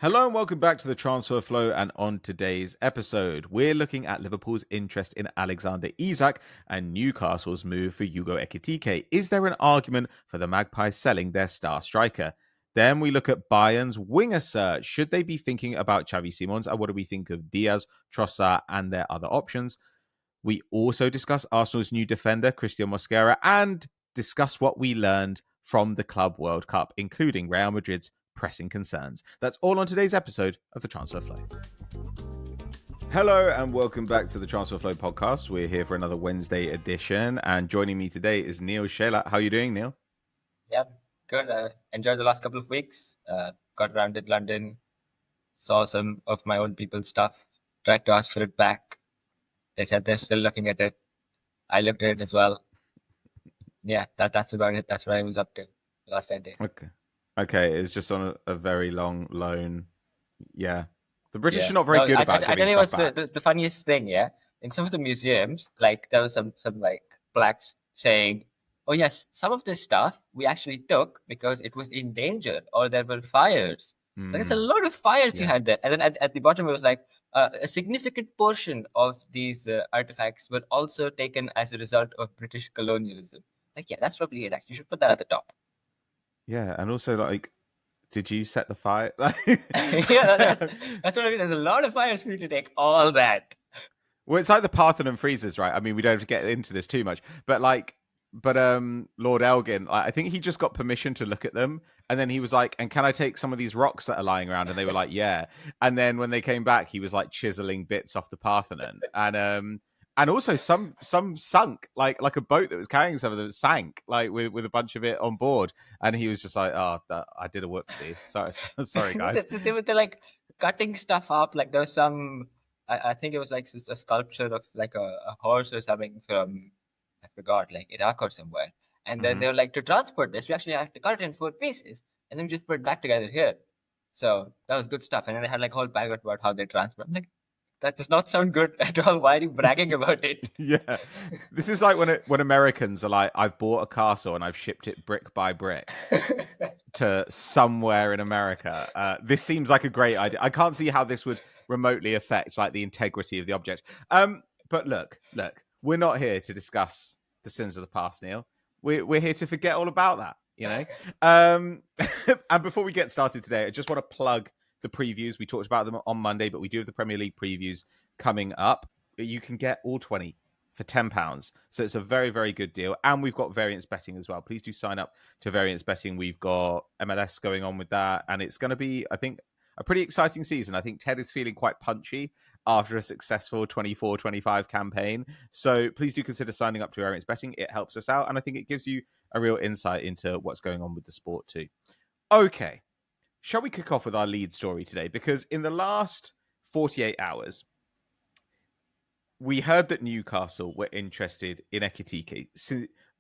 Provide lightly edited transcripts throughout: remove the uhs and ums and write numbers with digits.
Hello and welcome back to the Transfer Flow. And on today's episode, we're looking at Liverpool's interest in Alexander Isak and Newcastle's move for Hugo Ekitike. Is there an argument for the Magpies selling their star striker? Then we look at Bayern's winger search. Should they be thinking about Xavi Simons? And what do we think of Diaz, Trossard, and their other options? We also discuss Arsenal's new defender, Cristhian Mosquera, and discuss what we learned from the Club World Cup, including Real Madrid's pressing concerns. That's all on today's episode of the Transfer Flow. Hello and welcome back to the Transfer Flow podcast. We're here for another Wednesday edition, and joining me today is Neel Shayla. How are you doing, Neel? Yeah, good. Enjoyed the last couple of weeks. Got around in London, saw some of my own people's stuff, tried to ask for it back. They said they're still looking at it. I looked at it as well. Yeah, that's about it. That's what I was up to the last 10 days. Okay, it's just on a very long loan. Yeah. The British are not very good about giving stuff back. The funniest thing, yeah? In some of the museums, like there was some like plaques saying, oh yes, some of this stuff we actually took because it was in danger or there were fires. So it's a lot of fires you had there. And then at the bottom it was like, a significant portion of these artifacts were also taken as a result of British colonialism. Like, yeah, that's probably it. Actually, you should put that at the top. Yeah, and also, like, did you set the fire? Yeah, that's what I mean. There's a lot of fires for you to take all that. Well, it's like the Parthenon freezers, right? I mean, we don't have to get into this too much, but Lord Elgin, I think he just got permission to look at them, and then he was like, "And can I take some of these rocks that are lying around?" And they were like, "Yeah." And then when they came back, he was like chiseling bits off the Parthenon, and also some sunk, like a boat that was carrying some of them sank, like with a bunch of it on board, and he was just like, "Oh, I did a whoopsie. Sorry, guys." They're like cutting stuff up. Like there was some, I think it was like just a sculpture of like a horse or something from, I forgot, like Iraq or somewhere. And then they were like, to transport this, we actually have to cut it in 4 pieces, and then we just put it back together here. So that was good stuff. And then they had like a whole paragraph about how they transport. I'm like, that does not sound good at all. Why are you bragging about it? Yeah. This is like when Americans are like, I've bought a castle and I've shipped it brick by brick to somewhere in America. This seems like a great idea. I can't see how this would remotely affect like the integrity of the object. But look, we're not here to discuss the sins of the past, Neel. We're here to forget all about that, you know? And before we get started today, I just want to plug the previews. We talked about them on Monday, but we do have the Premier League previews coming up. You can get all 20 for £10. So it's a very, very good deal. And we've got variance betting as well. Please do sign up to variance betting. We've got MLS going on with that. And it's going to be, I think, a pretty exciting season. I think Ted is feeling quite punchy after a successful 24-25 campaign. So please do consider signing up to variance betting. It helps us out. And I think it gives you a real insight into what's going on with the sport too. Okay. Shall we kick off with our lead story today? Because in the last 48 hours, we heard that Newcastle were interested in Ekitike,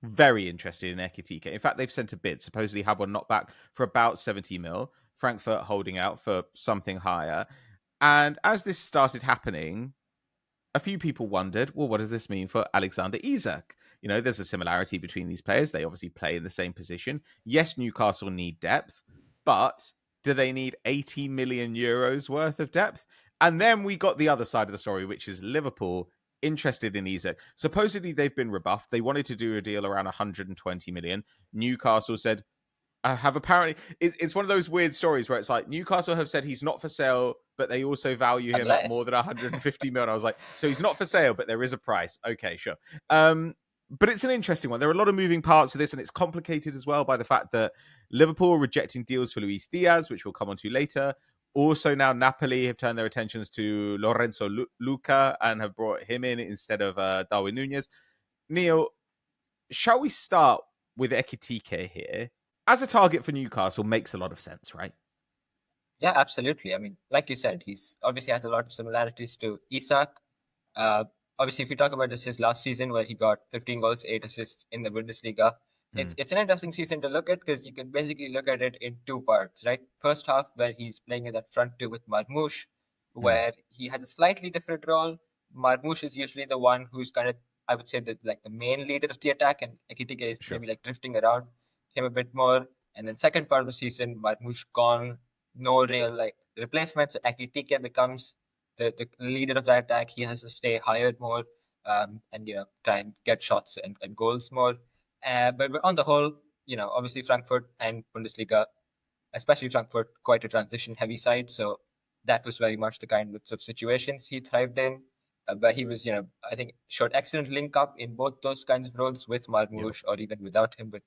very interested in Ekitike. In fact, they've sent a bid, supposedly had one knocked back for about 70 mil. Frankfurt holding out for something higher. And as this started happening, a few people wondered, well, what does this mean for Alexander Isak? You know, there's a similarity between these players. They obviously play in the same position. Yes, Newcastle need depth, but do they need 80 million euros worth of depth? And then we got the other side of the story, which is Liverpool interested in Isak. Supposedly they've been rebuffed. They wanted to do a deal around 120 million. Newcastle said, it's one of those weird stories where it's like Newcastle have said he's not for sale, but they also value him at more than 150 million. I was like, so he's not for sale, but there is a price. Okay, sure. But it's an interesting one. There are a lot of moving parts to this, and it's complicated as well by the fact that Liverpool are rejecting deals for Luis Diaz, which we'll come on to later. Also, now Napoli have turned their attentions to Lorenzo Luca and have brought him in instead of Darwin Núñez. Neel, shall we start with Ekitike here? As a target for Newcastle makes a lot of sense, right? Yeah, absolutely. I mean, like you said, he's obviously has a lot of similarities to Isak. Obviously, if we talk about this his last season where he got 15 goals, 8 assists in the Bundesliga, it's an interesting season to look at because you can basically look at it in 2 parts, right? First half where he's playing in that front two with Marmoush, where he has a slightly different role. Marmoush is usually the one who's kind of, I would say, the main leader of the attack, and Ekitike is maybe like drifting around him a bit more. And then second part of the season, Marmoush gone, no real like replacement. So Ekitike becomes the leader of that attack. He has to stay higher more, and try and get shots and goals more. But on the whole, obviously Frankfurt and Bundesliga, especially Frankfurt, quite a transition heavy side. So that was very much the kind of situations he thrived in. But he was, I think, showed excellent link up in both those kinds of roles with Yep. Marmoush or even without him, with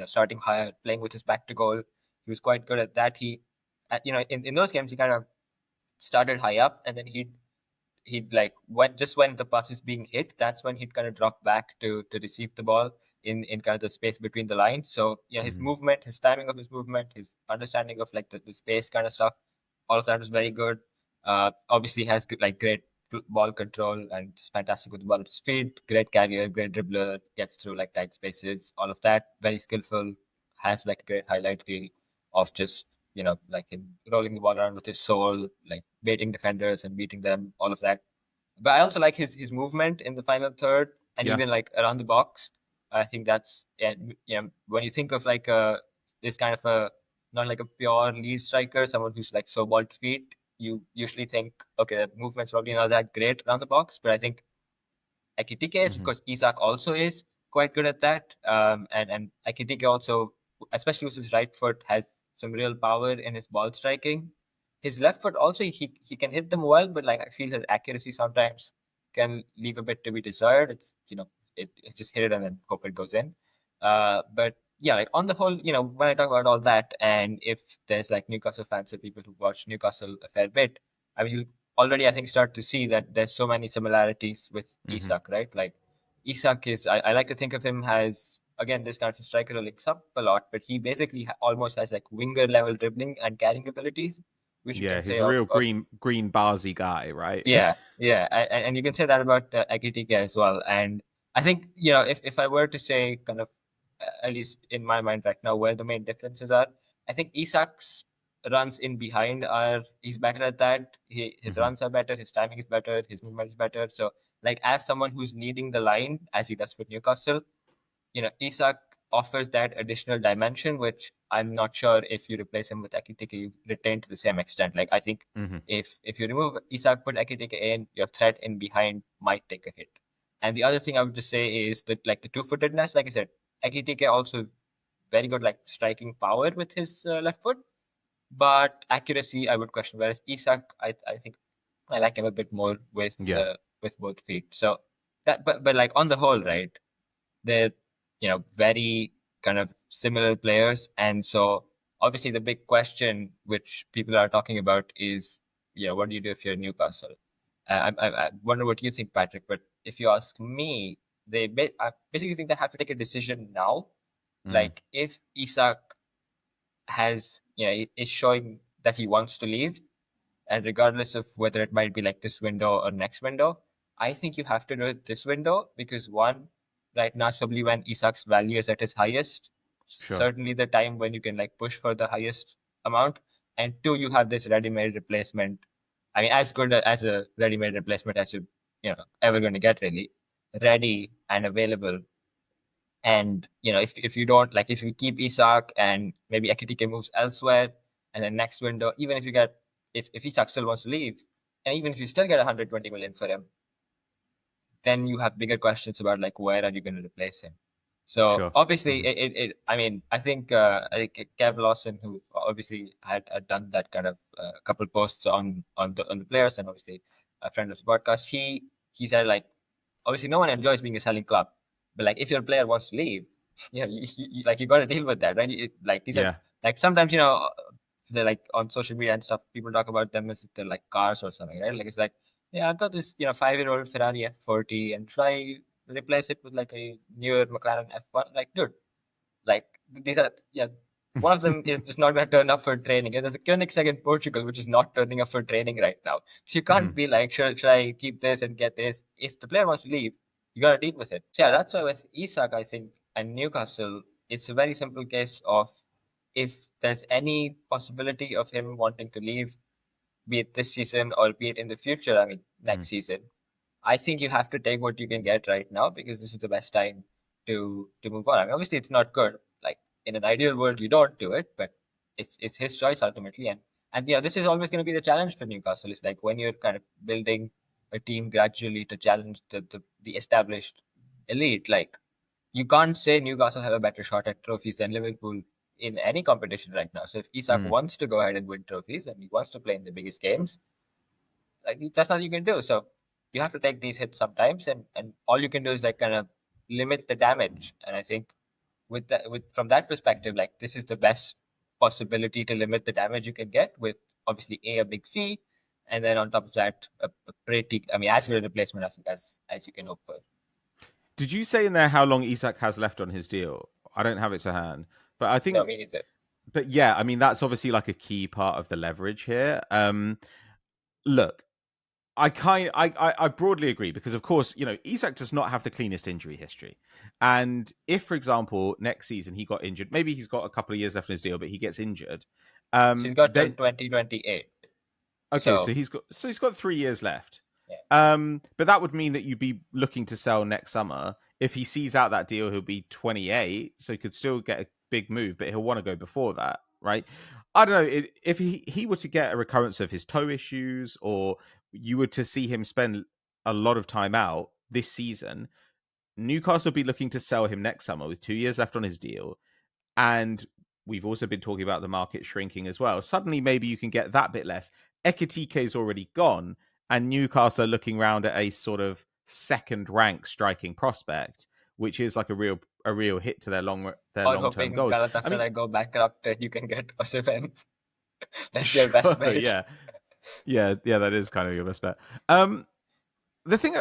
starting higher, playing with his back to goal. He was quite good at that. In those games, he kind of started high up, and then he'd like when the pass is being hit, that's when he'd kind of drop back to receive the ball in kind of the space between the lines. So his movement, his timing of his movement, his understanding of like the space kind of stuff, all of that was very good. Obviously has like great ball control and just fantastic with the ball at his feet. Great carrier, great dribbler, gets through like tight spaces, all of that. Very skillful. Has like a great highlight reel of just like him rolling the ball around with his soul, like baiting defenders and beating them, all of that. But I also like his movement in the final third and Yeah. even like around the box. I think that's when you think of like this kind of a not like a pure lead striker, someone who's like so ball to feet, you usually think okay, the movement's probably not that great around the box, but I think Ekitike is, of course, Isak also is quite good at that. And Ekitike also, especially with his right foot, has some real power in his ball striking. His left foot also, he can hit them well, but like I feel his accuracy sometimes can leave a bit to be desired. It's it just hit it and then hope it goes in. But yeah, like on the whole, when I talk about all that, and if there's like Newcastle fans or people who watch Newcastle a fair bit, I mean, you already I think start to see that there's so many similarities with Isak, right? Like Isak is, I like to think of him as again this kind of a striker who links up a lot, but he basically almost has like winger level dribbling and carrying abilities, which you Yeah, can he's say a real of green barsy guy, right? yeah, and you can say that about Ekitike as well. And I think if I were to say kind of at least in my mind right now where the main differences are, I think Isak's runs in behind are he's better at that. His hmm runs are better, his timing is better, his movement is better. So like as someone who's leading the line as he does with Newcastle, Isak offers that additional dimension, which I'm not sure if you replace him with Ekitike, you retain to the same extent. Like I think hmm if you remove Isak, put Ekitike in, your threat in behind might take a hit. And the other thing I would just say is that like the two-footedness, like I said, Ekitike also very good like striking power with his left foot, but accuracy I would question. Whereas Isak, I think I like him a bit more Yeah. with both feet. So that, but like on the whole, right? They're very kind of similar players, and so obviously the big question which people are talking about is what do you do if you're Newcastle? I wonder what you think, Patrick, but if you ask me, I basically think they have to take a decision now. Mm. Like if Isak has is showing that he wants to leave, and regardless of whether it might be like this window or next window, I think you have to do it this window because one, right now is probably when Isak's value is at his highest. Sure. Certainly the time when you can like push for the highest amount. And two, you have this ready-made replacement. I mean, as good as a ready-made replacement as ever going to get, really, ready and available. And if you don't like, if you keep Isak and maybe Ekitike moves elsewhere, and then next window, even if you get if Isak still wants to leave, and even if you still get 120 million for him, then you have bigger questions about like where are you going to replace him. So Sure. obviously, hmm I mean, I think Kev Lawson, who obviously had done that kind of couple posts on the players, and obviously a friend of the podcast, he said like obviously no one enjoys being a selling club, but like if your player wants to leave, like you got to deal with that, right? Like these are Yeah. like sometimes they're like on social media and stuff, people talk about them as if they're like cars or something, right? Like it's like yeah, I've got this 5-year-old Ferrari F40 and try replace it with like a newer McLaren F1. Like dude, like these are one of them is just not going to turn up for training. And there's a Koenigsegg in Portugal which is not turning up for training right now. So you can't hmm be like, should I keep this and get this? If the player wants to leave, you got to deal with it. So yeah, that's why with Isak, I think, and Newcastle, it's a very simple case of if there's any possibility of him wanting to leave, be it this season or be it in the future, I mean, next season, I think you have to take what you can get right now because this is the best time to move on. I mean, obviously, it's not good. Like in an ideal world, you don't do it, but it's his choice ultimately. And And yeah, this is always going to be the challenge for Newcastle. It's like when you're kind of building a team gradually to challenge the established elite, like you can't say Newcastle have a better shot at trophies than Liverpool in any competition right now. So if Isak Mm. wants to go ahead and win trophies and he wants to play in the biggest games, like that's nothing you can do. So you have to take these hits sometimes, and all you can do is like kind of limit the damage. And I think with from that perspective, like this is the best possibility to limit the damage you can get with obviously a big fee, and then on top of that a pretty, I mean, as good a replacement as you can hope for. Did you say in there how long Isak has left on his deal? I don't have it to hand, but I No, think, me neither. but yeah, I mean that's obviously like a key part of the leverage here. Look, I broadly agree because of course Isak does not have the cleanest injury history, and if for example next season he got injured, maybe he's got a couple of years left in his deal, but he gets injured, So he's got till then 2028. okay, so So he's got 3 years left. yeah, But that would mean that you'd be looking to sell next summer. If he sees out that deal, he'll be 28, so he could still get a big move, but he'll want to go before that, right? I don't know if he were to get a recurrence of his toe issues, or you were to see him spend a lot of time out this season. Newcastle will be looking to sell him next summer with 2 years left on his deal, and we've also been talking about the market shrinking as well. Suddenly, maybe you can get that bit less. Ekitike's already gone, and Newcastle are looking around at a sort of second rank striking prospect, which is like a real hit to their long or term hoping goals. I mean, Galatasaray go bankrupt and you can get Osimhen. That's your best sure, bet. yeah, that is kind of your best bet. The thing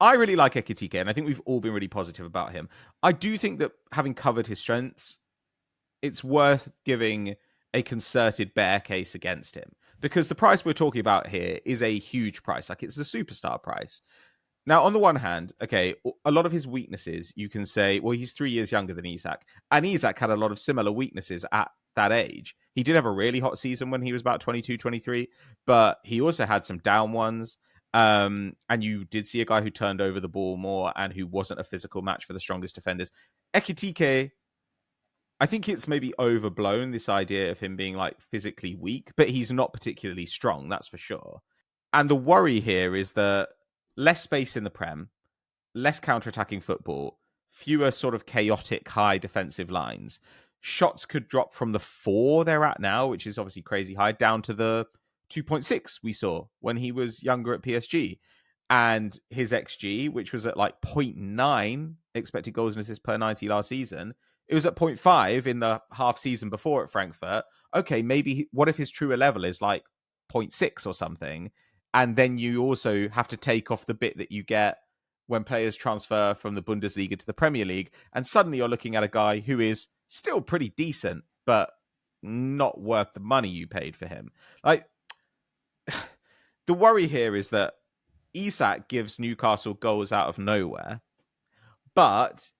I really like Ekitike, and I think we've all been really positive about him. I do think that having covered his strengths, it's worth giving a concerted bear case against him because the price we're talking about here is a huge price. Like it's a superstar price. Now, on the one hand, okay, a lot of his weaknesses, you can say, well, he's 3 years younger than Isak. And Isak had a lot of similar weaknesses at that age. He did have a really hot season when he was about 22, 23, but he also had some down ones. And you did see a guy who turned over the ball more and who wasn't a physical match for the strongest defenders. Ekitike, I think it's maybe overblown, this idea of him being like physically weak, but he's not particularly strong, that's for sure. And the worry here is that less space in the Prem, less counter-attacking football, fewer sort of chaotic high defensive lines. Shots could drop from the 4 they're at now, which is obviously crazy high, down to the 2.6 we saw when he was younger at PSG. And his XG, which was at like 0.9 expected goals and assists per 90 last season, it was at 0.5 in the half season before at Frankfurt. Okay, maybe what if his truer level is like 0.6 or something? And then you also have to take off the bit that you get when players transfer from the Bundesliga to the Premier League. And suddenly you're looking at a guy who is still pretty decent, but not worth the money you paid for him. Like, the worry here is that Isak gives Newcastle goals out of nowhere, but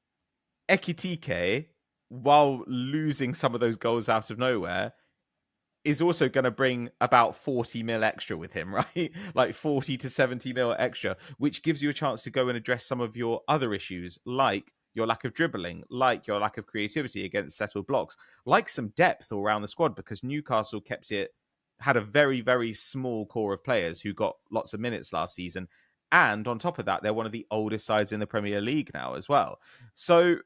Ekitike, while losing some of those goals out of nowhere, is also going to bring about 40 mil extra with him, right? Like 40 to 70 mil extra, which gives you a chance to go and address some of your other issues, like your lack of dribbling, like your lack of creativity against settled blocks, like some depth all around the squad, because Newcastle had a very, very small core of players who got lots of minutes last season. And on top of that, they're one of the oldest sides in the Premier League now as well. So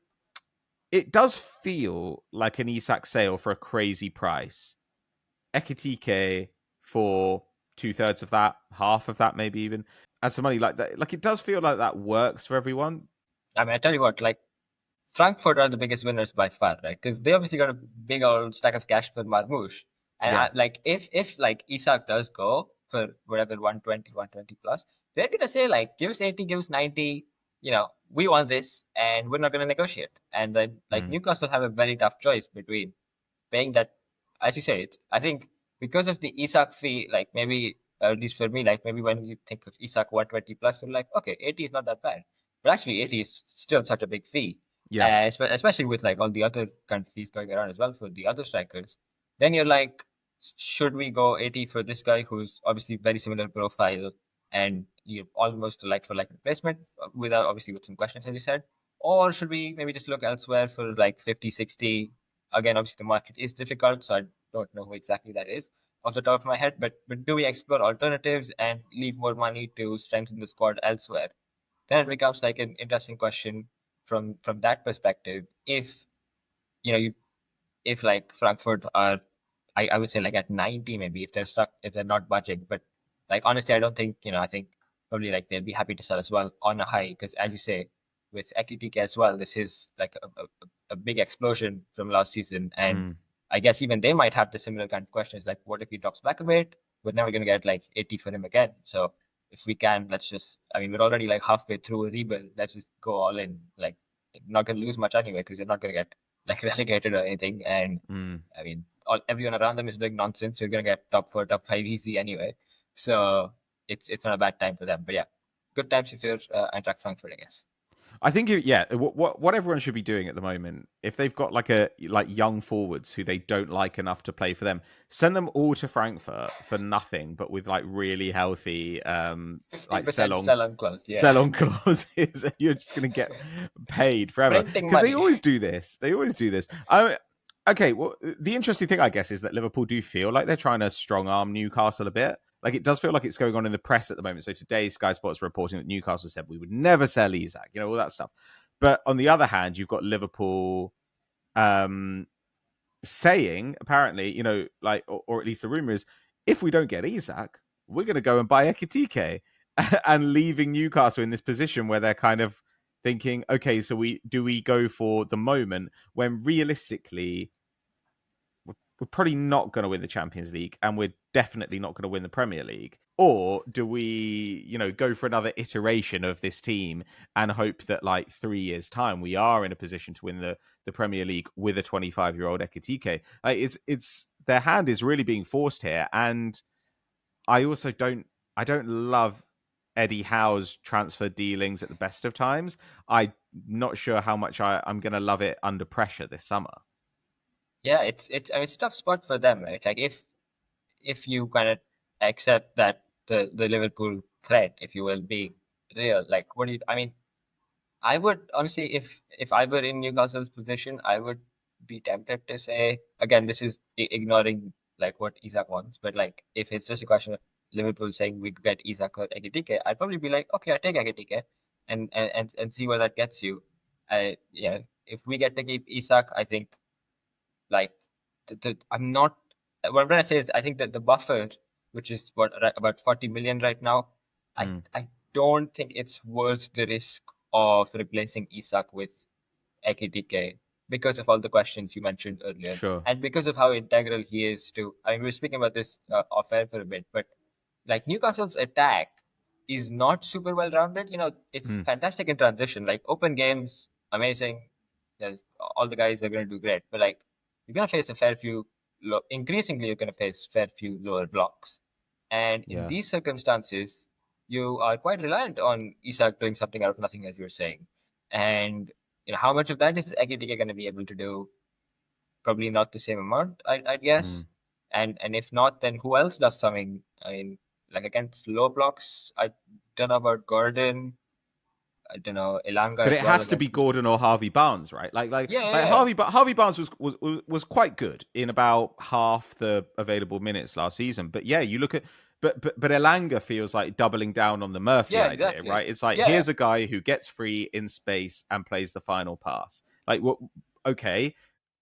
it does feel like an Isak sale for a crazy price. Ekitike for 2/3 of that, half of that, maybe even, and some money like that. Like it does feel like that works for everyone. I mean, I tell you what, like Frankfurt are the biggest winners by far, right? Because they obviously got a big old stack of cash for Marmoush. And Yeah. like if like Isak does go for whatever 120, 120 plus, they're gonna say like give us 80, give us 90, we want this and we're not gonna negotiate. And then like Mm. Newcastle have a very tough choice between paying that, as you say, I think because of the Isak fee, like maybe at least for me, like maybe when you think of Isak 120 plus, you're like, okay, 80 is not that bad. But actually 80 is still such a big fee. Yeah. Especially with like all the other kind of fees going around as well for the other strikers. Then you're like, should we go 80 for this guy who's obviously very similar profile and you almost a like for like replacement without obviously with some questions as you said? Or should we maybe just look elsewhere for like 50, 60? Again, obviously the market is difficult, so I don't know who exactly that is. off the top of my head, but do we explore alternatives and leave more money to strengthen the squad elsewhere? Then it becomes like an interesting question from that perspective. If you know you if like Frankfurt are, I would say like at 90 maybe, if they're stuck, if they're not budging. But like honestly, I don't think, I think probably like they'll be happy to sell as well on a high, because as you say, with Ekitike as well, this is like a big explosion from last season. And Mm. I guess even they might have the similar kind of questions like, what if he drops back a bit? We're never going to get like 80 for him again. So if we can, let's just, I mean, we're already like halfway through a rebuild. Let's just go all in. Like, not going to lose much anyway, because you're not going to get like relegated or anything. And Mm. I mean, everyone around them is doing nonsense. You're gonna get top 4, top 5 easy anyway. So it's not a bad time for them. But yeah, good times if you're Eintracht Frankfurt, I guess. I think what everyone should be doing at the moment, if they've got like young forwards who they don't like enough to play for them, send them all to Frankfurt for nothing, but with like really healthy like 50% sell on clause. Yeah, sell on clauses. And you're just going to get paid forever printing because they money. always do this. They always do this. Okay, well, the interesting thing, I guess, is that Liverpool do feel like they're trying to strong arm Newcastle a bit. Like it does feel like it's going on in the press at the moment. So today, Sky Sports reporting that Newcastle said we would never sell Isak, all that stuff. But on the other hand, you've got Liverpool saying, apparently, like, or at least the rumor is, if we don't get Isak, we're going to go and buy Ekitike, and leaving Newcastle in this position where they're kind of thinking, okay, so we go for the moment when realistically we're probably not going to win the Champions League, and we're definitely not going to win the Premier League? Or do we, go for another iteration of this team and hope that, like, 3 years' time, we are in a position to win the Premier League with a 25-year-old Ekitike? Like, it's their hand is really being forced here, and I also I don't love Eddie Howe's transfer dealings at the best of times. I'm not sure how much I'm going to love it under pressure this summer. Yeah, I mean, it's a tough spot for them, right? Like if you kind of accept that the Liverpool threat, if you will, be real, like what do you? I mean, I would honestly, if I were in Newcastle's position, I would be tempted to say, again, this is ignoring like what Isak wants, but like if it's just a question of Liverpool saying we could get Isak or Ekitike, I'd probably be like, okay, I take Ekitike and see where that gets you. Yeah, if we get to keep Isak, I think like I'm not. What I say is, I think that the buffer, which is about 40 million right now, I don't think it's worth the risk of replacing Isak with Ekitike because of all the questions you mentioned earlier, Sure. and because of how integral he is to. I mean, we were speaking about this off air for a bit, but like Newcastle's attack is not super well rounded. It's fantastic in transition, like open games, amazing. Yes, all the guys are going to do great, but like you're going to face a fair few. Increasingly, you're going to face fair few lower blocks, and in Yeah. these circumstances, you are quite reliant on Isak doing something out of nothing, as you were saying, and how much of that is Ekitike going to be able to do? Probably not the same amount, I'd guess. And if not, then who else does something? I mean, like against low blocks, I don't know about Gordon. I don't know Elanga But as it well has to be against. Gordon or Harvey Barnes, right? Yeah, yeah, Like yeah. Harvey Barnes was quite good in about half the available minutes last season. But yeah, you look at but Elanga feels like doubling down on the Murphy Yeah, idea, exactly. right? It's like, Yeah, here's a guy who gets free in space and plays the final pass. Like, what? Okay.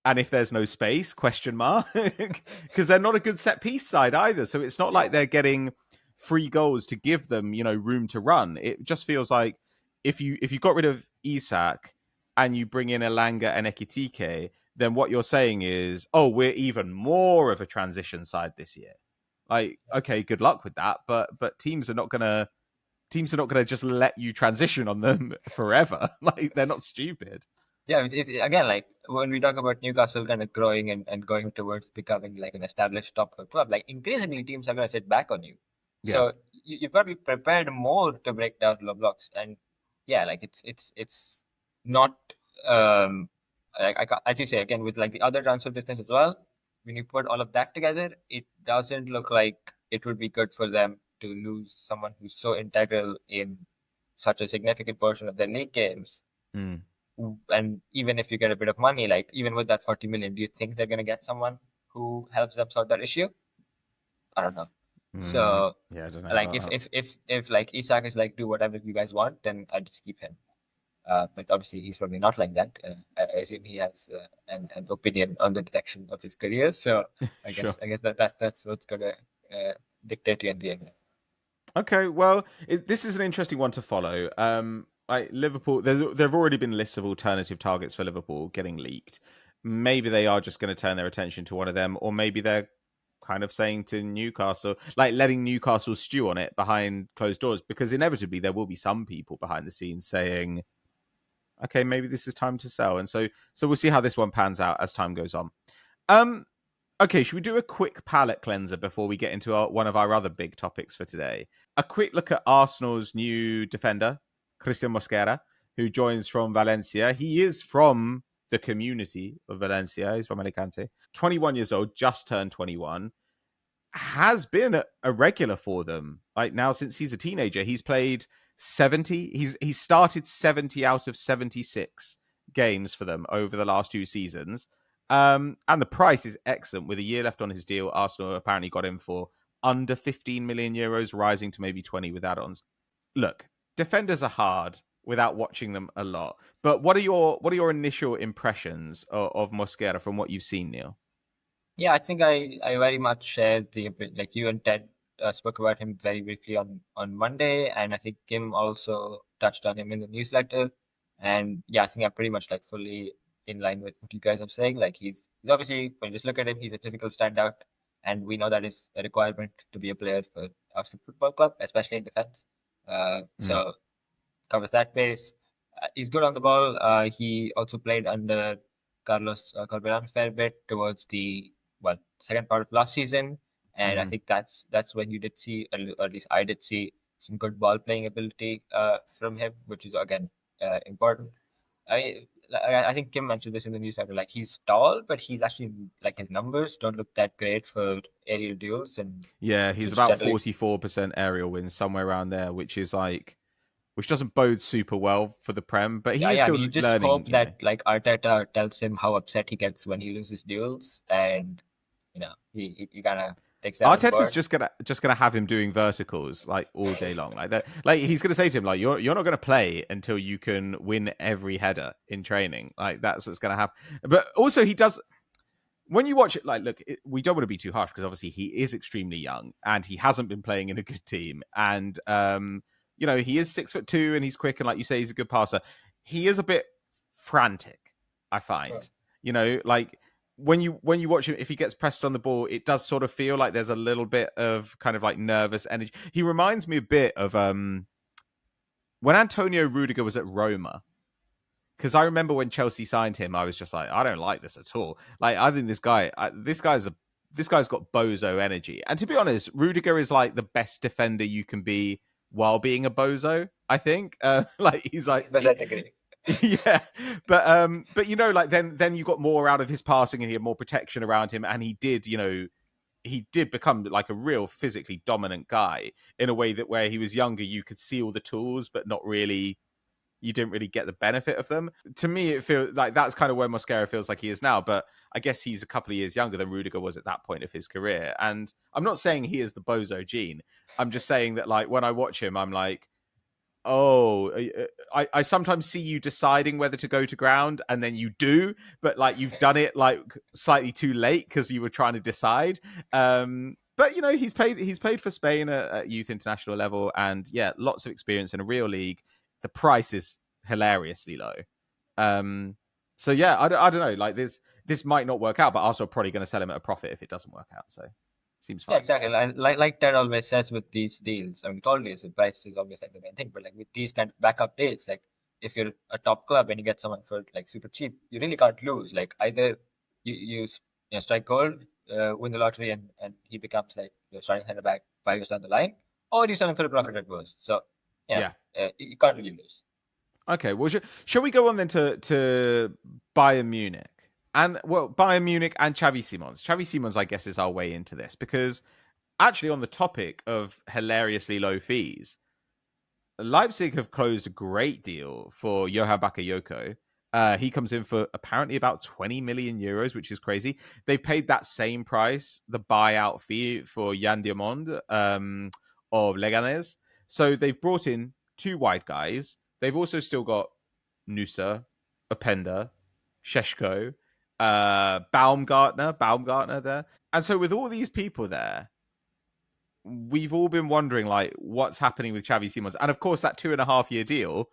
And if there's no space, question mark, because they're not a good set piece side either. So it's not like yeah. they're getting free goals to give them, room to run. It just feels like if you got rid of Isak and you bring in Elanga and Ekitike, then what you're saying is, oh, we're even more of a transition side this year. Like, okay, good luck with that, but teams are not gonna just let you transition on them forever. Like, they're not stupid. Yeah, it's again like when we talk about Newcastle kind of growing and going towards becoming like an established top four club, like increasingly teams are going to sit back on you. Yeah. So you've got to be prepared more to break down low blocks. And yeah, like it's not like as you say again with like the other transfer business as well. When you put all of that together, it doesn't look like it would be good for them to lose someone who's so integral in such a significant portion of their league games. Mm. And even if you get a bit of money, like even with that 40 million, do you think they're going to get someone who helps them solve that issue? I don't know. So Yeah, I don't know like about that. if like Isak is like do whatever you guys want, then I just keep him. But obviously he's probably not like that. I assume he has an opinion on the direction of his career. So Sure. I guess that's what's gonna dictate you in the end. Okay, well, this is an interesting one to follow. Like Liverpool, there have already been lists of alternative targets for Liverpool getting leaked. Maybe they are just going to turn their attention to one of them, or maybe they're kind of saying to Newcastle, like letting Newcastle stew on it behind closed doors, because inevitably there will be some people behind the scenes saying, "Okay, maybe this is time to sell." And so we'll see how this one pans out as time goes on. Um, Okay, should we do a quick palate cleanser before we get into one of our other big topics for today? A quick look at Arsenal's new defender, Cristhian Mosquera, who joins from Valencia. He is from the community of Valencia. He's from Alicante. 21 years old, just turned 21. Has been a regular for them. Like now, since he's a teenager, he's played 70. He's started 70 out of 76 games for them over the last 2 seasons. And the price is excellent. With a year left on his deal, Arsenal apparently got him for under 15 million euros, rising to maybe 20 with add-ons. Look, defenders are hard without watching them a lot. But what are your initial impressions of Mosquera from what you've seen, Neil? Yeah, I think I very much share the like you and Ted spoke about him very briefly on Monday, and I think Kim also touched on him in the newsletter. And yeah, I think I'm pretty much like fully in line with what you guys are saying. Like he's obviously when you just look at him, he's a physical standout, and we know that is a requirement to be a player for Arsenal Football Club, especially in defense. Mm. So covers that base. He's good on the ball. He also played under Carlos Corberan a fair bit towards the second part of last season, and I Mm-hmm. think that's when you did see, or at least I did see, some good ball playing ability from him, which is again important. I think Kim mentioned this in the newsletter. Like he's tall, but he's actually like his numbers don't look that great for aerial duels, and Yeah, he's which about generally 44% aerial wins, somewhere around there, which doesn't bode super well for the Prem, but he is yeah, I still mean, you just learning, hope that like Arteta tells him how upset he gets when he loses duels, and he kind of takes that on Arteta's board. just gonna have him doing verticals like all day long, like that. Like he's gonna say to him, like you're not gonna play until you can win every header in training. Like that's what's gonna happen. But also he does when you watch it. Like, look, we don't want to be too harsh because obviously he is extremely young and he hasn't been playing in a good team, and he is 6'2" and he's quick and like you say, he's a good passer. He is a bit frantic, I Sure. find. Like when you watch him, if he gets pressed on the ball, it does sort of feel like there's a little bit of kind of like nervous energy. He reminds me a bit of when Antonio Rudiger was at Roma. Because I remember when Chelsea signed him, I was just like, I don't like this at all. Like, I think this guy's got bozo energy. And to be honest, Rudiger is like the best defender you can be while being a bozo. I think, like he's like, 100% agree. yeah, but like then you got more out of his passing and he had more protection around him, and he did become like a real physically dominant guy in a way that where he was younger, you could see all the tools, but not really. You didn't really get the benefit of them. To me, it feels like that's kind of where Mosquera feels like he is now. But I guess he's a couple of years younger than Rudiger was at that point of his career. And I'm not saying he is the bozo gene. I'm just saying that like when I watch him, I'm like, oh, I sometimes see you deciding whether to go to ground and then you do, but like you've done it like slightly too late because you were trying to decide. But he's played for Spain at youth international level, and yeah, lots of experience in a real league. The price is hilariously low. Um, so yeah, I don't know. Like this might not work out, but Arsenal are probably going to sell him at a profit if it doesn't work out. So seems Yeah, fine. exactly. Like Ted always says with these deals. I mean, with all deals, the price is always like the main thing. But like with these kind of backup deals, like if you're a top club and you get someone for like super cheap, you really can't lose. Like either you strike gold, win the lottery, and he becomes like your starting center back 5 years down the line, or you sell him for a profit at worst. So yeah, Yeah. you can't really lose. Okay, well, shall we go on then to Bayern Munich? And, well, Bayern Munich and Xavi Simons. Xavi Simons, I guess, is our way into this because actually on the topic of hilariously low fees, Leipzig have closed a great deal for Johan Bakayoko. He comes in for apparently about 20 million euros, which is crazy. They've paid that same price, the buyout fee for Yan Diamond of Leganés. So they've brought in two wide guys. They've also still got Nusa, Openda, Sheshko, Baumgartner there. And so with all these people there, we've all been wondering, like, what's happening with Xavi Simons. And of course, that 2.5-year deal,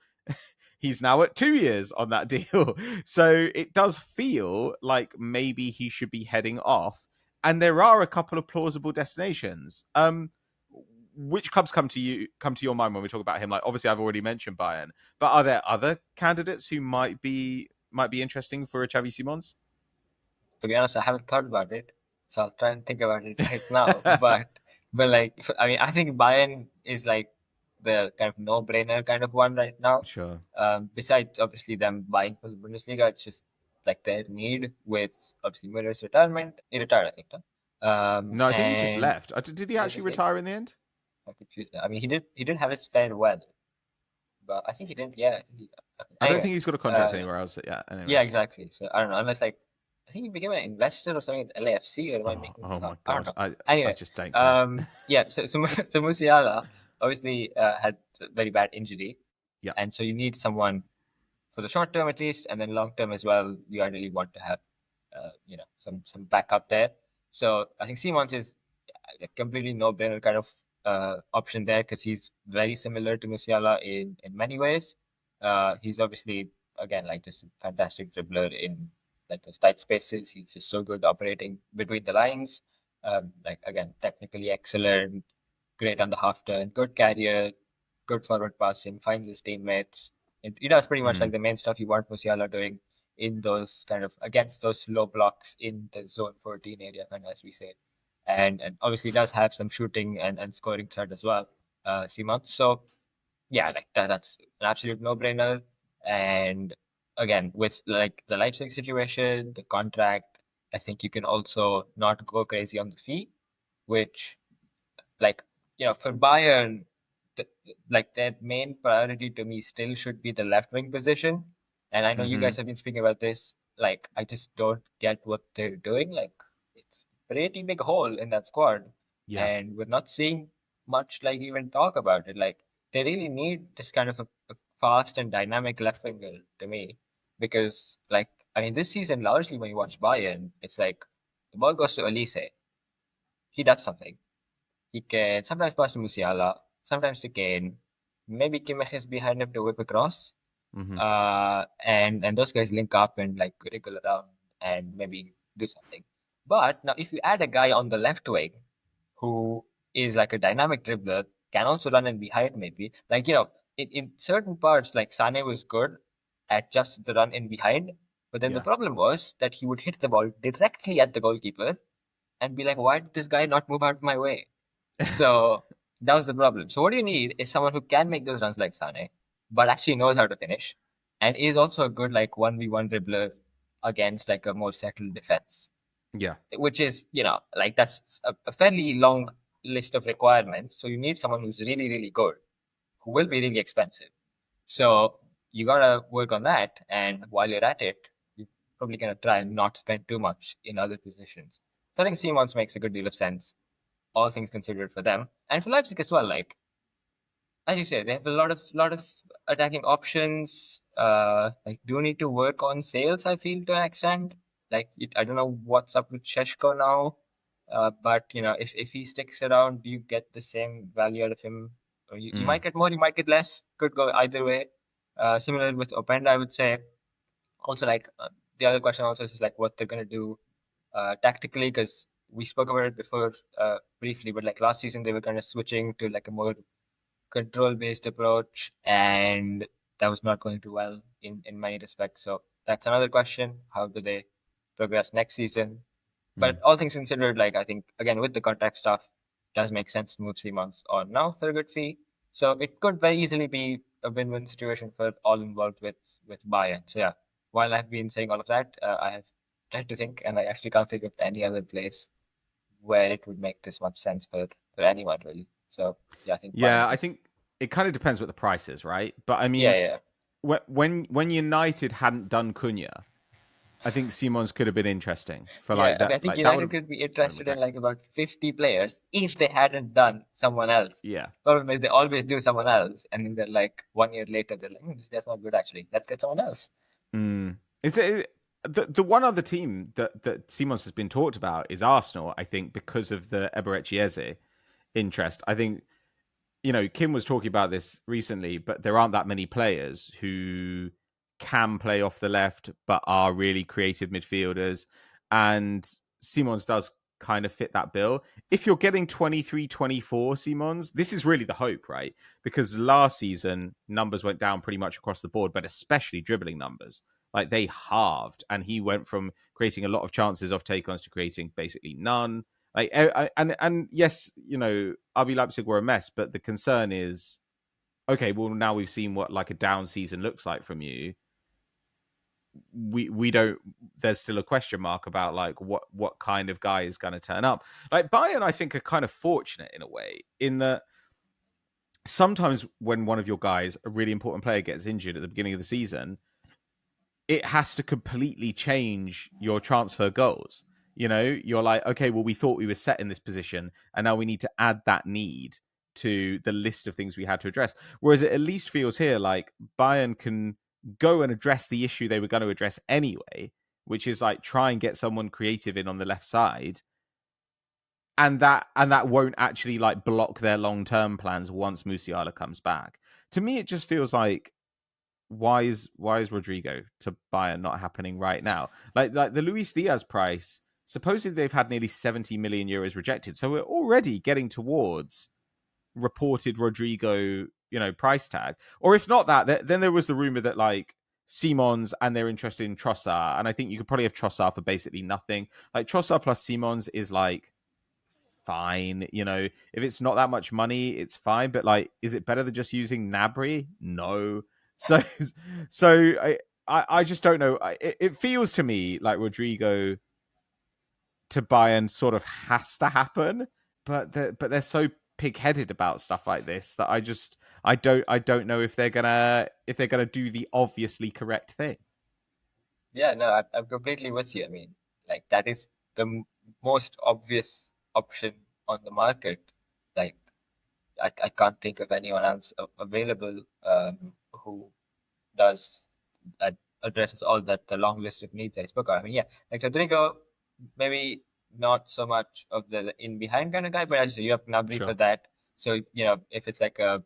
he's now at 2 years on that deal. So it does feel like maybe he should be heading off. And there are a couple of plausible destinations. Which clubs come to your mind when we talk about him? Like, obviously, I've already mentioned Bayern, but are there other candidates who might be interesting for a Xavi Simons? To be honest, I haven't thought about it, so I'll try and think about it right now. But like, I mean, I think Bayern is like the kind of no-brainer kind of one right now. Sure. Besides, obviously, them buying for the Bundesliga, it's just like their need with obviously Miller's retirement. He retired, I think, no? No, I think he just And left. Did he actually retire in the end? I'm confused now. I mean, he did have his farewell, but I think he didn't. Yeah. I don't Anyway, think he's got a contract anywhere else. Yeah. Anyway. yeah, exactly. So I don't know, unless like I think he became an investor or something at LAFC, or am I making this Oh my up? I don't god! know. I Anyway, just don't care. yeah. So Musiala obviously had a very bad injury, Yeah. and so you need someone for the short term at least, and then long term as well. You ideally want to have, some backup there. So I think Simons is a completely no-brainer kind of option there because he's very similar to Musiala in many ways. He's obviously again like just a fantastic dribbler in like those tight spaces. He's just so good operating between the lines. Like again, technically excellent, great on the half turn, good carrier, good forward passing, finds his teammates. He does pretty much like the main stuff you want Musiala doing in those kind of against those low blocks in the zone 14 area, kind of as we say. And obviously does have some shooting and scoring threat as well, Simons. So yeah, like that's an absolute no-brainer. And again, with like the Leipzig situation, the contract, I think you can also not go crazy on the fee, which like for Bayern, like their main priority to me still should be the left wing position. And I know you guys have been speaking about this. Like I just don't get what they're doing. Like it's a pretty big hole in that squad, Yeah. and we're not seeing much like even talk about it. Like they really need this kind of a fast and dynamic left winger to me, because like I mean this season largely when you watch Bayern, it's like the ball goes to Elise, he does something. He can sometimes pass to Musiala, sometimes to Kane. Maybe Kimmich is behind him to whip across. And those guys link up and like wriggle around and maybe do something. But now if you add a guy on the left wing who is like a dynamic dribbler, can also run in behind maybe. Like, in certain parts, like Sane was good at just the run in behind. But then the problem was that he would hit the ball directly at the goalkeeper and be like, why did this guy not move out of my way? So that was the problem. So what you need is someone who can make those runs like Sane, but actually knows how to finish, and is also a good like 1v1 dribbler against like a more settled defense. Yeah. Which is, like that's a fairly long list of requirements. So you need someone who's really, really good, who will be really expensive. So you gotta work on that, and while you're at it, you're probably gonna try and not spend too much in other positions. So I think Simons makes a good deal of sense, all things considered for them. And for Leipzig as well, like as you said, they have a lot of attacking options. Like do need to work on sales, I feel, to an extent. Like I don't know what's up with Sheshko now. But if he sticks around, do you get the same value out of him? Or you might get more, you might get less. Could go either way. Similar with Openda, I would say. Also, like the other question also is like what they're gonna do tactically, because we spoke about it before briefly, but like last season they were kind of switching to like a more control based approach, and that was not going too well in many respects. So that's another question. How do they progress next season? But all things considered, like I think again with the contract stuff, does make sense to move Simons on now for a good fee. So it could very easily be a win-win situation for all involved with Bayern. So yeah, while I've been saying all of that, I have tried to think, and I actually can't think of any other place where it would make this much sense for anyone really. So yeah, I think Bayern Yeah, I is. think it kind of depends what the price is, right? But I Yeah, mean, yeah. when United hadn't done Cunha, I think Simons could have been interesting for Yeah, like okay. I that. think Like that would United have could be been interested great. in like about 50 players if they hadn't done someone else. Yeah. Problem is they always do someone else, and then they're like 1 year later they're like, that's not good actually. Let's get someone else. Mm. The one other team that Simons has been talked about is Arsenal. I think because of the Eberechi Eze interest. I think Kim was talking about this recently, but there aren't that many players who can play off the left but are really creative midfielders. And Simons does kind of fit that bill. If you're getting 23, 24 Simons, this is really the hope, right? Because last season, numbers went down pretty much across the board, but especially dribbling numbers. Like they halved, and he went from creating a lot of chances off take-ons to creating basically none. Like, and yes, RB Leipzig were a mess, but the concern is, okay, well now we've seen what like a down season looks like from you. We don't. There's still a question mark about like what kind of guy is going to turn up. Like Bayern, I think are kind of fortunate in a way in that sometimes when one of your guys, a really important player, gets injured at the beginning of the season, it has to completely change your transfer goals. You're like, okay, well, we thought we were set in this position, and now we need to add that need to the list of things we had to address. Whereas it at least feels here like Bayern can go and address the issue they were going to address anyway, which is like try and get someone creative in on the left side, and that won't actually like block their long-term plans once Musiala comes back. To me, it just feels like why is Rodrygo to Bayern not happening right now? Like the Luis Diaz price, supposedly they've had nearly 70 million euros rejected. So we're already getting towards reported Rodrygo, price tag. Or if not that, then there was the rumor that like Simons and they're interested in Trossard. And I think you could probably have Trossard for basically nothing. Like Trossard plus Simons is like fine. If it's not that much money, it's fine. But like, is it better than just using Nabry? No. So, so I just don't know. It feels to me like Rodrygo to Bayern sort of has to happen, but they're so pig-headed about stuff like this that I don't know if they're gonna do the obviously correct thing. Yeah, no, I'm completely with you. I mean, like that is the most obvious option on the market. Like, I can't think of anyone else available who does that addresses all that the long list of needs I spoke of. I mean, yeah, like Rodrigo, maybe not so much of the in behind kind of guy, but as you say, you have Gnabry for Sure. that. So if it's like a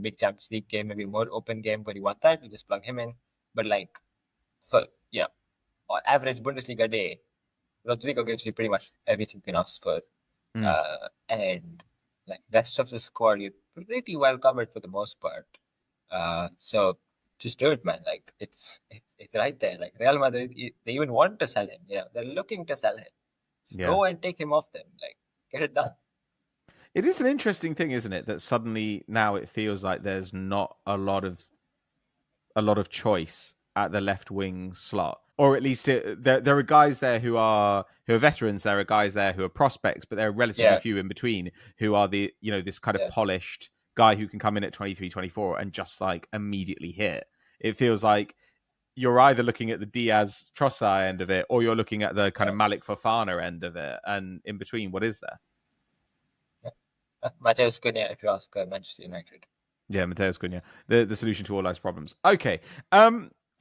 big Champions League game, maybe a more open game where you want that, you just plug him in. But like for on average Bundesliga day, Rodrigo gives you pretty much everything you can ask for. Mm, And like rest of the squad, you're pretty well covered for the most part. So just do it, man. Like it's right there. Like Real Madrid, they even want to sell him. They're looking to sell him. Just yeah. go and take him off them. Like get it done. It is an interesting thing, isn't it, that suddenly now it feels like there's not a lot of choice at the left wing slot, or at least there are guys there who are veterans. There are guys there who are prospects, but there are relatively Yeah, few in between who are this kind of yeah, polished guy who can come in at 23, 24 and just like immediately hit. It feels like you're either looking at the Diaz Trossard end of it, or you're looking at the kind yeah. of Malik Fofana end of it, and in between, what is there? yeah. Mateus Cunha, if you ask Manchester United. Yeah, Mateus Cunha, the solution to all life's problems. Okay.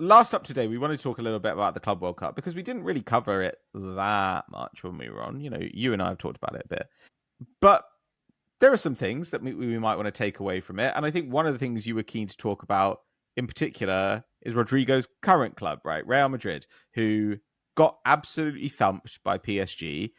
Last up today, we wanted to talk a little bit about the Club World Cup because we didn't really cover it that much when we were on. You and I have talked about it a bit, but there are some things that we might want to take away from it. And I think one of the things you were keen to talk about in particular is Rodrygo's current club, right? Real Madrid, who got absolutely thumped by PSG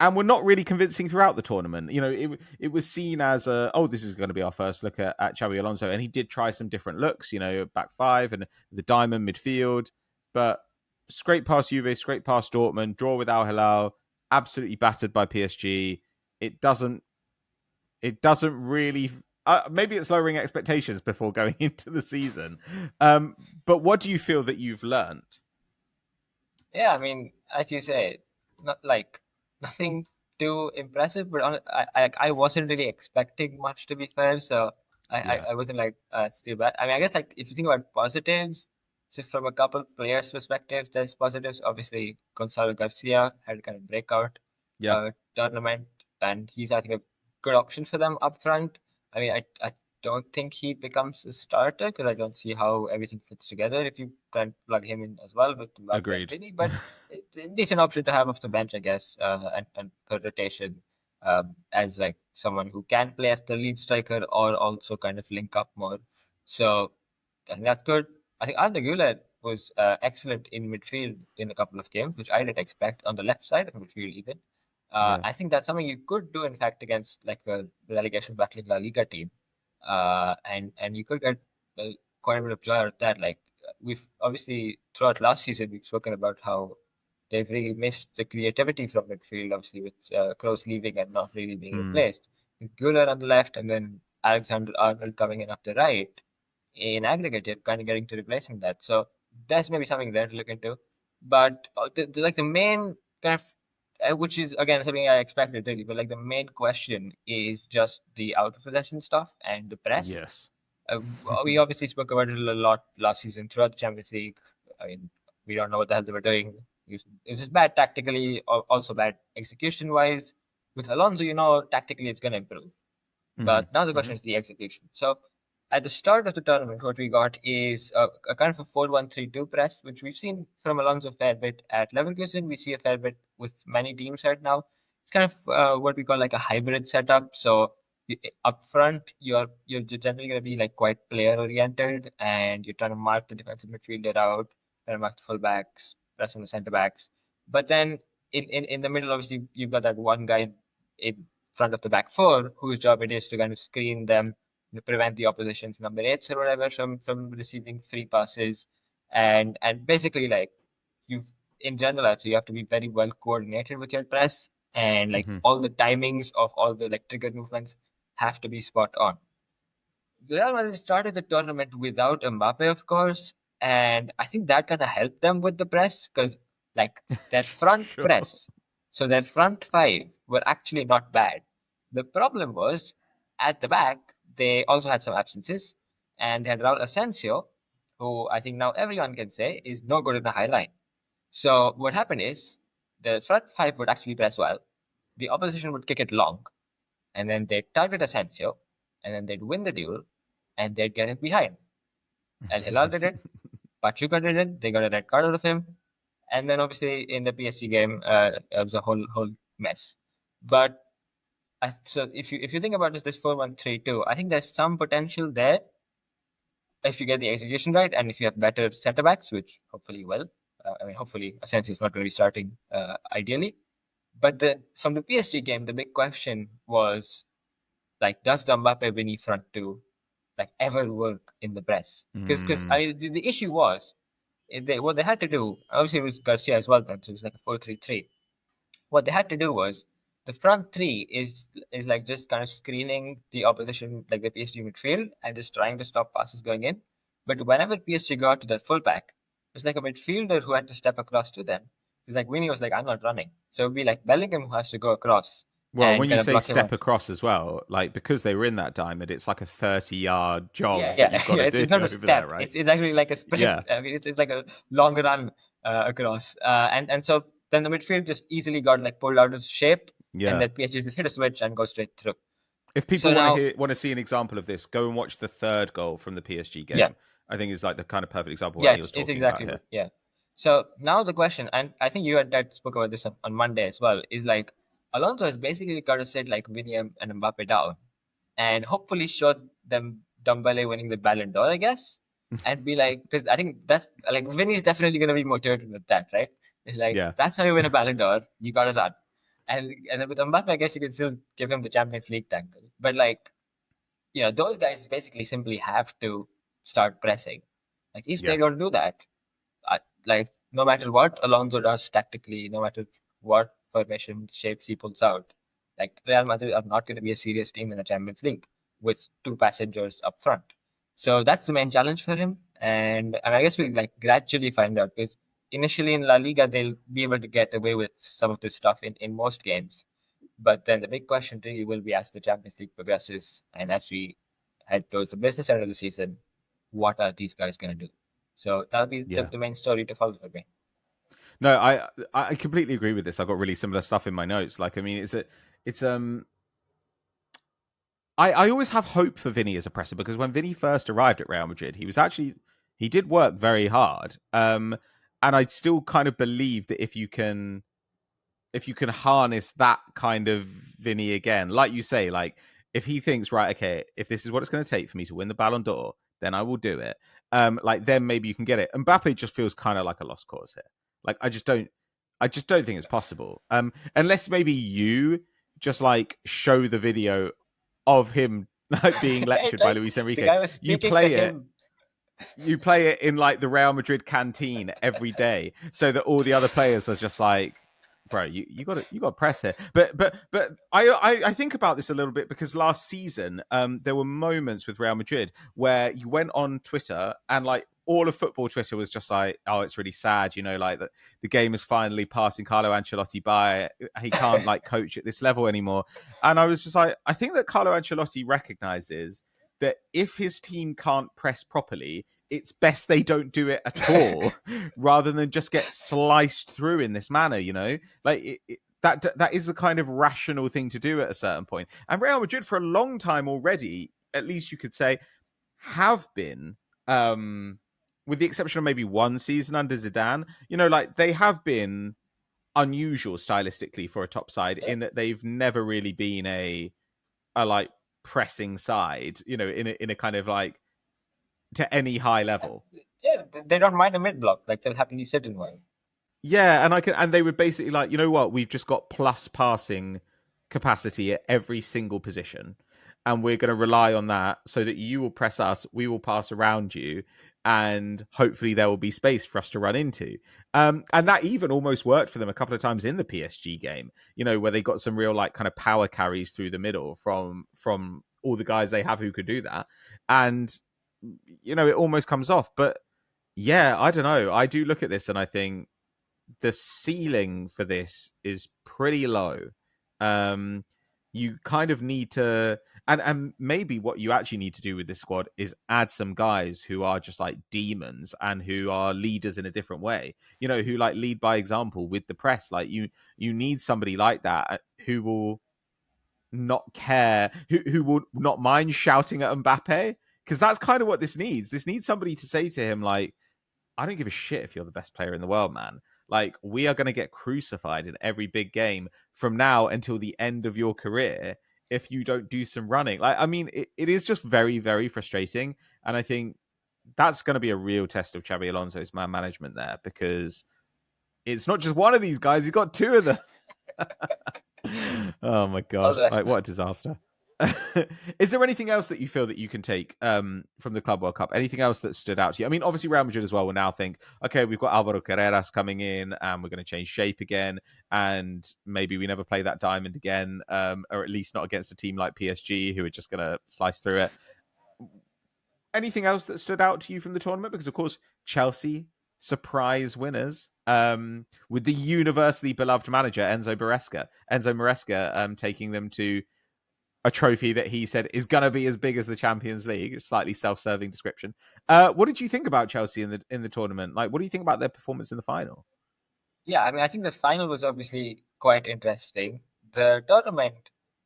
and were not really convincing throughout the tournament. It was seen as this is going to be our first look at Xabi Alonso. And he did try some different looks, back five and the diamond midfield, but scrape past Juve, scrape past Dortmund, draw with Al Hilal, absolutely battered by PSG. It doesn't really. Maybe it's lowering expectations before going into the season. But what do you feel that you've learned? Yeah, I mean, as you say, not like nothing too impressive, but I wasn't really expecting much to be fair. So I wasn't like it's too bad. I mean, I guess like if you think about positives, so from a couple players' perspective, there's positives. Obviously, Gonzalo Garcia had kind of breakout Yeah. tournament, and he's I think a good option for them up front. I mean, I don't think he becomes a starter because I don't see how everything fits together if you can plug him in as well with Mbappe and Agreed. Vini. But it's a decent option to have off the bench, I guess, and for rotation as like someone who can play as the lead striker or also kind of link up more. So I think that's good. I think Arda Guller was excellent in midfield in a couple of games, which I didn't expect on the left side of midfield even. Yeah. I think that's something you could do, in fact, against like a relegation battling La Liga team, and you could get quite a bit of joy out of that. Like we've obviously throughout last season we've spoken about how they've really missed the creativity from midfield, obviously with Kroos leaving and not really being replaced. With Guller on the left and then Alexander Arnold coming in off the right. In aggregate, you're kind of getting to replacing that. So that's maybe something there to look into. But like the main kind of which is again something I expected really, but like the main question is just the out of possession stuff and the press. Yes. We obviously spoke about it a lot last season throughout the Champions League. I mean, we don't know what the hell they were doing. It was just bad tactically, also bad execution wise. With Alonso, tactically it's going to improve. But now the question is the execution. So at the start of the tournament, what we got is a kind of a 4-1-3-2 press, which we've seen from Alonso a fair bit at Leverkusen. We see a fair bit with many teams right now. It's kind of what we call like a hybrid setup. So up front, you're generally going to be like quite player oriented, and you're trying to mark the defensive midfielder out, trying to mark the fullbacks, press on the centre backs. But then in the middle, obviously, you've got that one guy in front of the back four whose job it is to kind of screen them, prevent the opposition's number eights or whatever from receiving free passes, and basically like you've in general, so you have to be very well coordinated with your press, and like all the timings of all the like trigger movements have to be spot on. Real Madrid started the tournament without Mbappe, of course, and I think that kind of helped them with the press because, like, their front Sure. press, so their front five were actually not bad. The problem was at the back, they also had some absences, and they had Raul Asensio, who I think now everyone can say is no good in the high line. So what happened is the front five would actually press well, the opposition would kick it long, and then they'd target Asensio, and then they'd win the duel, and they'd get it behind. El Hilal did it, Pachuca did it, they got a red card out of him, and then obviously in the PSG game, it was a whole mess. But so if you think about this 4-1-3-2, I think there's some potential there if you get the execution right, and if you have better centre backs, which hopefully you will. I mean, hopefully Asensio is not going to be starting ideally. But from the PSG game, the big question was like, does the Mbappe Vini front two like ever work in the press? Because I mean, the issue was what they had to do. Obviously, it was Garcia as well, then, so it was like a 4-3-3. What they had to do was the front three is like just kind of screening the opposition, like the PSG midfield, and just trying to stop passes going in. But whenever PSG got to their fullback, it was like a midfielder who had to step across to them. It's like Winnie was like, "I'm not running," so it'd be like Bellingham who has to go across Well, and when you kind of say block him step out. across as well, like because they were in that diamond, it's like a 30-yard jog Yeah, that you've got to it's do not a over there, step. right? It's actually like a sprint. Yeah. I mean, it's like a long run across, and so then the midfield just easily got like pulled out of shape, and Yeah. then PSG just hit a switch and go straight through. If So people now, want to see an example of this, go and watch the third goal from the PSG yeah, game. I think is like the kind of perfect example of yeah, what it's, Neil's it's talking about exactly here. yeah. So now the question, and I think you and Dad spoke about this on Monday as well, is like Alonso has basically got to sit like Vini and Mbappe down, and hopefully show them Dembele winning the Ballon d'Or, I guess, and be like, because I think that's like Vinny's definitely gonna be motivated with that, right? It's like Yeah. that's how you win a Ballon d'Or. You gotta run, and then with Mbappe, I guess you can still give him the Champions League title, but like those guys basically simply have to start pressing. Like if Yeah. they don't do that, like no matter what Alonso does tactically, no matter what formation shapes he pulls out, like Real Madrid are not going to be a serious team in the Champions League with two passengers up front. So that's the main challenge for him, and I guess we'll like gradually find out because initially in La Liga they'll be able to get away with some of this stuff in most games, but then the big question really will be as the Champions League progresses and as we head towards the business end of the season, what are these guys going to do? So that'll be Yeah. the main story to follow for me. No, I completely agree with this. I got really similar stuff in my notes. Like, I mean, it's I always have hope for Vinny as a presser, because when Vinny first arrived at Real Madrid, he did work very hard. And I still kind of believe that if you can harness that kind of Vinny again, like you say, like if he thinks, right, okay, if this is what it's going to take for me to win the Ballon d'Or, then I will do it. Like then maybe you can get it. Mbappe just feels kind of like a lost cause here. Like I just don't think it's possible. Unless maybe you just like show the video of him like being lectured by Like, Luis the Enrique. guy was speaking to him. You play it in like the Real Madrid canteen every day, so that all the other players are just like, bro, you got to press here. But I think about this a little bit, because last season there were moments with Real Madrid where you went on Twitter and like all of football Twitter was just like, oh, it's really sad, you know, like that the game is finally passing Carlo Ancelotti by. He can't like coach at this level anymore. And I was just like, I think that Carlo Ancelotti recognizes that if his team can't press properly, it's best they don't do it at all, rather than just get sliced through in this manner, you know? Like, that is the kind of rational thing to do at a certain point. And Real Madrid, for a long time already, at least you could say, have been, with the exception of maybe one season under Zidane, you know, like, they have been unusual stylistically for a top side, in that they've never really been a like pressing side, you know, in a kind of like to any high level. Yeah, they don't mind a mid block. Like they'll happily sit in one. Yeah, and they would basically like, you know what, we've just got plus passing capacity at every single position, and we're going to rely on that so that you will press us, we will pass around you, and hopefully there will be space for us to run into. And that even almost worked for them a couple of times in the PSG game, you know, where they got some real like kind of power carries through the middle from all the guys they have who could do that. And, you know, it almost comes off. But yeah, I don't know. I do look at this and I think the ceiling for this is pretty low. You kind of need to, and maybe what you actually need to do with this squad is add some guys who are just like demons and who are leaders in a different way. You know, who like lead by example with the press. Like you need somebody like that who will not care, who will not mind shouting at Mbappe, because that's kind of what this needs. This needs somebody to say to him like, I don't give a shit if you're the best player in the world, man. Like, we are going to get crucified in every big game from now until the end of your career if you don't do some running. Like, I mean, it is just very, very frustrating. And I think that's going to be a real test of Xabi Alonso's man management there, because it's not just one of these guys, he's got two of them. Oh my All god! the rest, Like, man. what a disaster! Is there anything else that you feel that you can take from the Club World Cup? Anything else that stood out to you? I mean, obviously Real Madrid as well will now think, okay, we've got Alvaro Carreras coming in, and we're going to change shape again, and maybe we never play that diamond again, or at least not against a team like PSG who are just going to slice through it. Anything else that stood out to you from the tournament? Because of course Chelsea, surprise winners, with the universally beloved manager Enzo Maresca taking them to a trophy that he said is going to be as big as the Champions League. A slightly self-serving description. What did you think about Chelsea in the tournament? Like, what do you think about their performance in the final? Yeah, I mean, I think the final was obviously quite interesting. The tournament,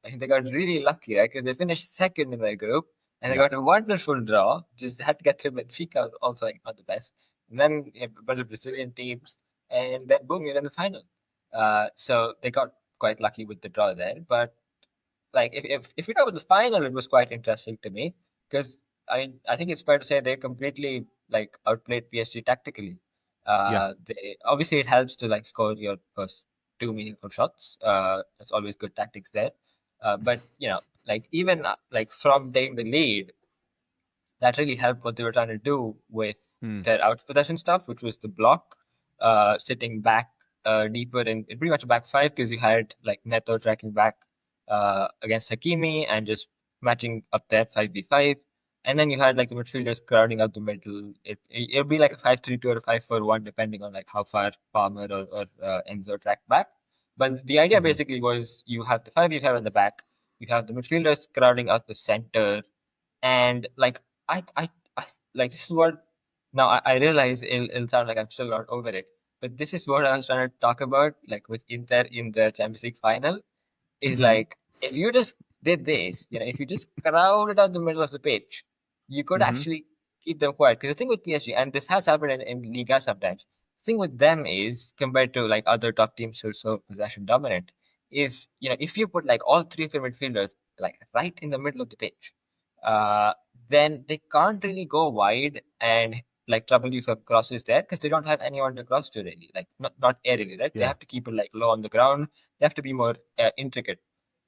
I think they got really lucky, right? Because they finished second in their group, and they Yeah. got a wonderful draw. Just had to get through Benfica, also like not the best. And then a bunch of Brazilian teams, and then boom, you're in the final. So they got quite lucky with the draw there. But like, if we talk about the final, it was quite interesting to me because I think it's fair to say they completely like outplayed PSG tactically. Yeah. They obviously it helps to like score your first two meaningful shots. It's always good tactics there. But you know, like even like from taking the lead, that really helped what they were trying to do with Hmm. their out possession stuff, which was the block, sitting back deeper in pretty much a back five because you had like Neto tracking back against Hakimi and just matching up there 5v5. And then you had like the midfielders crowding out the middle. It'd be like a 5-3-2 or a 5-4-1, depending on like how far Palmer or Enzo tracked back. But the idea basically was you have the 5v5 in the back, you have the midfielders crowding out the center, And like I like this is what now I realize it'll sound like I'm still not over it, but this is what I was trying to talk about, like with Inter in the Champions League final, is Hmm. like if you just did this, if you just crowded out the middle of the pitch, you could Hmm. actually keep them quiet. Because the thing with PSG, and this has happened in Liga sometimes, the thing with them is compared to like other top teams who are so possession dominant, is if you put like all three of your midfielders like right in the middle of the pitch, uh, then they can't really go wide and like trouble you for crosses there because they don't have anyone to cross to really, like not aerially, right? They Yeah. have to keep it like low on the ground. They have to be more intricate.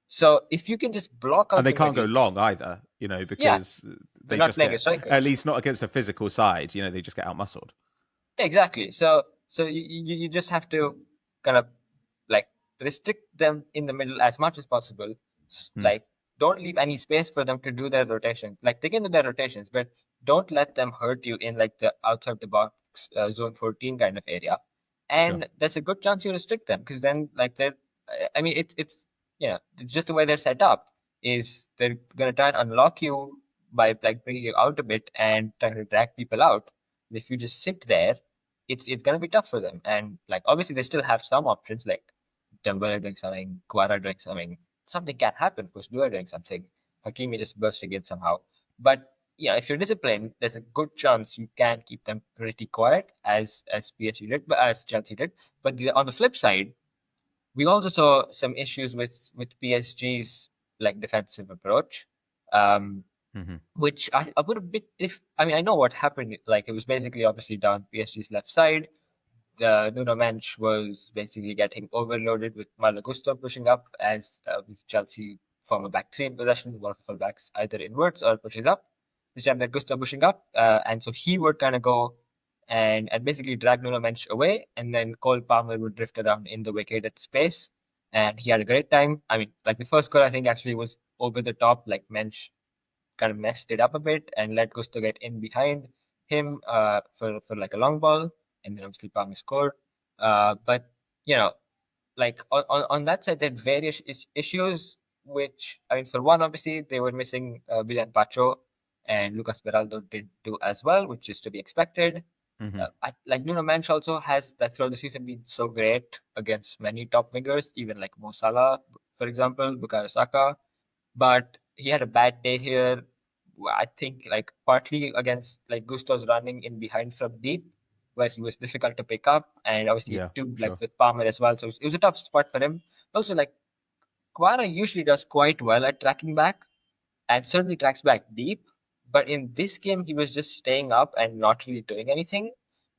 So if you can just block And out they the can't go middle, long either, yeah, because they're they not just playing a get, striker. at least not against a physical side, they just get outmuscled. Exactly. So you just have to kind of like restrict them in the middle as much as possible. Hmm. Like don't leave any space for them to do their rotation. Like they can do their rotations, but don't let them hurt you in like the outside the box zone 14 kind of area. Sure. And there's a good chance you restrict them because then like they're I mean it's it's just the way they're set up is they're gonna try and unlock you by like bringing you out a bit and trying to drag people out. If you just sit there, it's gonna be tough for them. And like obviously they still have some options like Dembele doing something, Quara doing something. Something can happen because Dua doing something. Hakimi just bursting in somehow. But yeah, if you're disciplined, there's a good chance you can keep them pretty quiet as PSG did, but as Chelsea did. But on the flip side, we also saw some issues with PSG's like defensive approach. Um, Hmm. which I would a bit if I mean I know what happened. Like it was basically obviously down PSG's left side. The Nuno Mendes was basically getting overloaded with Malo Gusto pushing up as with Chelsea form a back three in possession, one of the fullbacks either inwards or pushes up. This time that Gusto pushing up, and so he would kind of go and basically drag Nuno Mendes away, and then Cole Palmer would drift around in the vacated space, and he had a great time. I mean, like the first goal I think actually was over the top, like Mendes kind of messed it up a bit and let Gusto get in behind him for like a long ball, and then obviously Palmer scored. But you know, like on that side, there are various issues. Which I mean, for one, obviously they were missing Willian Pacho, and Lucas Beraldo did do as well, which is to be expected. Hmm. Like Nuno Mendes also has that throughout the season been so great against many top wingers, even like Mo Salah, for example, Bukayo Saka, but he had a bad day here. I think like partly against like Gusto's running in behind from deep, where he was difficult to pick up, and obviously Yeah, too like sure. with Palmer as well. So it was a tough spot for him. Also, like Quara usually does quite well at tracking back, and certainly tracks back deep. But in this game, he was just staying up and not really doing anything.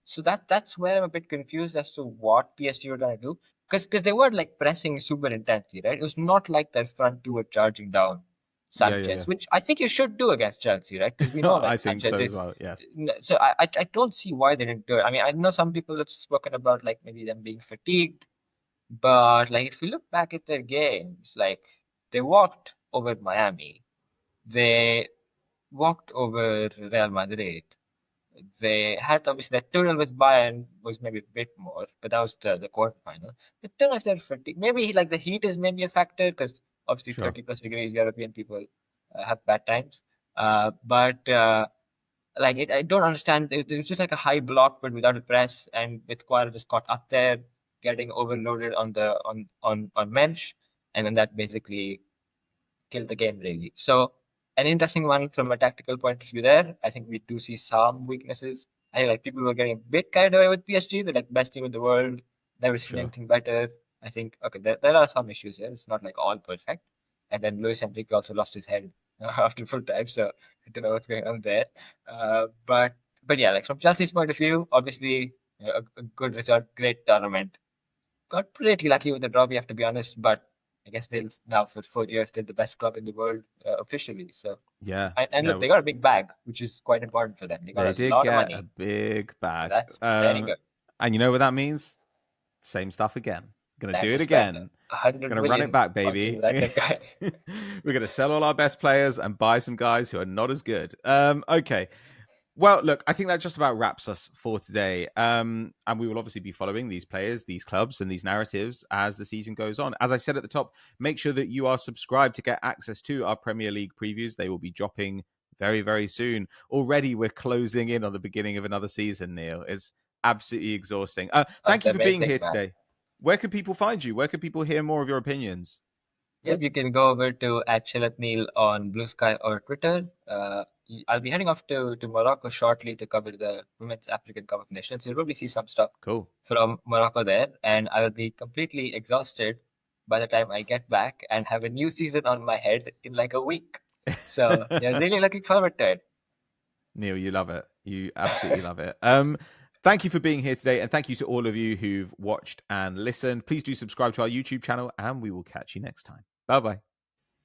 So that's where I'm a bit confused as to what PSG were trying to do. Because they were like pressing super intensely, right? It was not like their front two were charging down Yeah, yeah, Sanchez, which I think you should do against Chelsea, right? Because we know yeah. I like think Sanchez so as is. well. Yes. So I don't see why they didn't do it. I mean, I know some people have spoken about like maybe them being fatigued, but like if you look back at their games, like they walked over Miami, they walked over Real Madrid. They had obviously that 2-0 with Bayern was maybe a bit more, but that was the quarterfinal. But don't know if they're fatigue. Maybe like the heat is maybe a factor because obviously Sure. 30 plus degrees European people have bad times. But like I don't understand. It was just like a high block, but without a press, and with Quara just got up there, getting overloaded on the on Mensch, and then that basically killed the game really. So an interesting one from a tactical point of view there. I think we do see some weaknesses. I think like people were getting a bit carried away with PSG. They're like best team in the world. Never seen Sure. anything better. I think okay, there are some issues here. It's not like all perfect. And then Luis Enrique also lost his head after full time, so I don't know what's going on there. Uh, but but yeah, like from Chelsea's point of view, obviously a good result, great tournament. Got pretty lucky with the draw, we have to be honest, but I guess they'll now for 4 years they're the best club in the world officially. So Yeah. and look, No, they got a big bag, which is quite important for them. They got they a did lot of get a money. big So bag. that's very good. And you know what that means? Same stuff again. Gonna Time do to it spend again. 100 Gonna run it million back, on some baby. random guy. We're gonna sell all our best players and buy some guys who are not as good. Okay. Well, look, I think that just about wraps us for today. And we will obviously be following these players, these clubs, and these narratives as the season goes on. As I said at the top, make sure that you are subscribed to get access to our Premier League previews. They will be dropping very, very soon. Already we're closing in on the beginning of another season, Neel. It's absolutely exhausting. Thank Sounds you for being amazing, here man. today. Where can people find you? Where can people hear more of your opinions? Yep, you can go over to @Neel on Blue Sky or Twitter. I'll be heading off to Morocco shortly to cover the Women's African Cup of Nations. You'll probably see some stuff Cool. from Morocco there, and I will be completely exhausted by the time I get back and have a new season on my head in like a week. So yeah, really looking forward to it. Neel, you love it. You absolutely love it. Thank you for being here today, and thank you to all of you who've watched and listened. Please do subscribe to our YouTube channel, and we will catch you next time. Bye-bye.